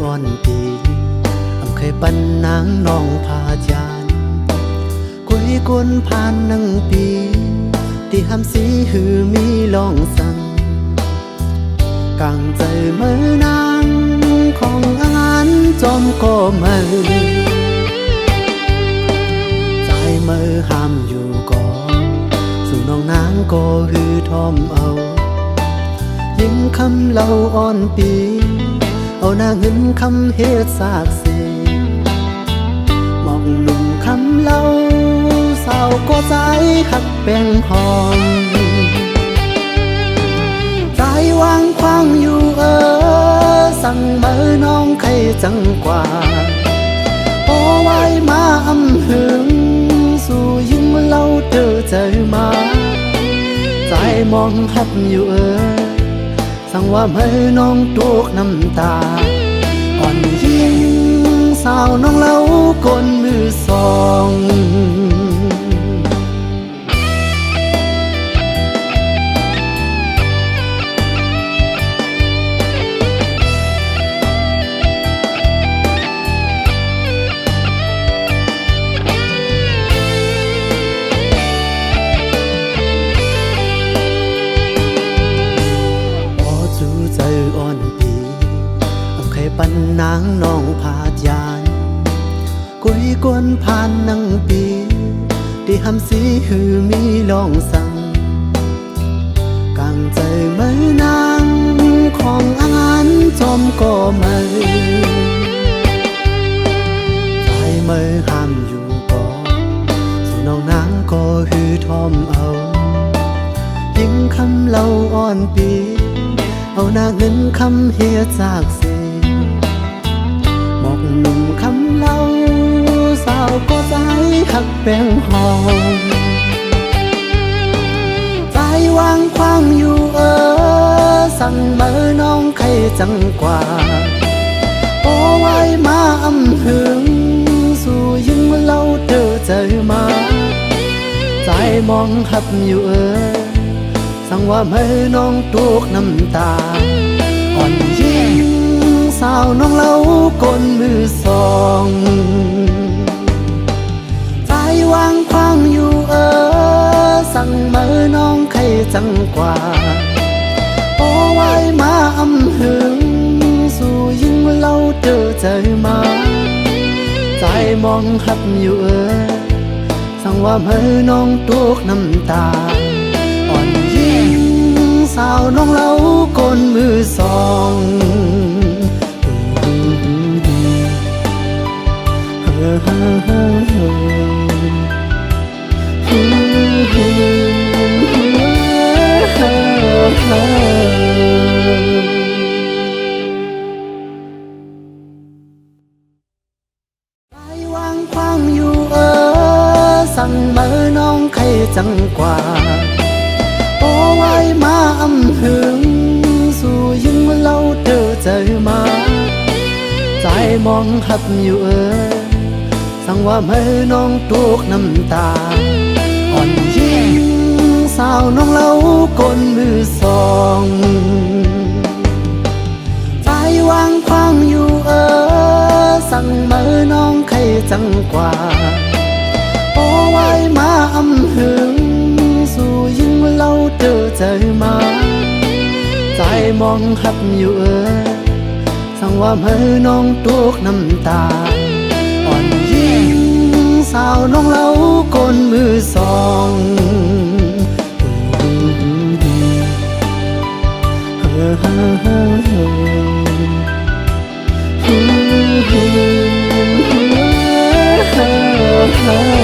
อ่อนปีอำเคยปันนางน้องพาจานกุยกวนผ่านนังปีที่ห้ำสีหือมีลองสั่งกางใจมือนางของอานจอมก็มือใจมือห้ามอยู่ก่อนสู่น้องนางก็หือทอมเอายิ่งคำเล่าอ่อนปีเอาหน้าเงินคำเฮ็ดซากเสียมองหนุ่มคำเล่าสาวก็ใจหักแป้งหอมใจวางควางอยู่สั่งเมื่อน้องใครจังกว่าพอไว้มาอำหึงสู่ยิ่งเล่าเธอเจอมาใจมองหับอยู่สั่งว่าเมื่อน้องตกน้ำตาอ่อนยิ่งสาวน้องเล่าก้นมือสองปันนางน้องพาจานกุยกวนผ่านนังปีที่ห้ำสีหือมีลองสั่งกางใจเมื่อนางของอานจอมก็มือใจเมื่อห้ามอยู่ก่อนสู่น้องนางก็หือทอมเอายิ่งคำเล่าอ่อนปีเอาหน้าเงินคำเฮียจากเสียหนุ่มคำเล่าสาวก็ใจหักแป้งหอมใจวางควางอยู่สั่งเมื่อน้องใครจังกว่าพอไว้มาอำหึงสู่ยิ่งเล่าเธอเจอมาใจมองหับอยู่สั่งว่าเมื่อน้องตกน้ำตาอ่อนยิ่งสาวน้องเล่าก้นมือสองใจวางควางอยู่สั่งเมื่อน้องใครจังกว่าพอไว้มาอำหึงสู่ยิ่งเล่าเธอเจอมาใจมองหับอยู่สั่งว่าเมื่อน้องตกน้ำตาอ่อนยิ่งสาวน้องเล่าก้นมือสองวางควางอยู่สั่งเมื่อน้องใครจังกว่าพอไว้มาอำหึงสู่ยิ่งเล่าเธอเจอมาใจมองหับอยู่สั่งว่าเมื่อน้องตกน้ำตาอ่อนยิ่งสาวน้องเล่าก้นมือสองใจวางควางอยู่สั่งเมื่อน้องใครจังกว่าพอไว้มาอำหึงสู่ยิ่งเล่าเธอเจอมาใจมองหับอยู่สั่งว่าเมื่อน้องตกน้ำตาอ่อนยิ่งสาวน้องเล่าก้นมือสองเ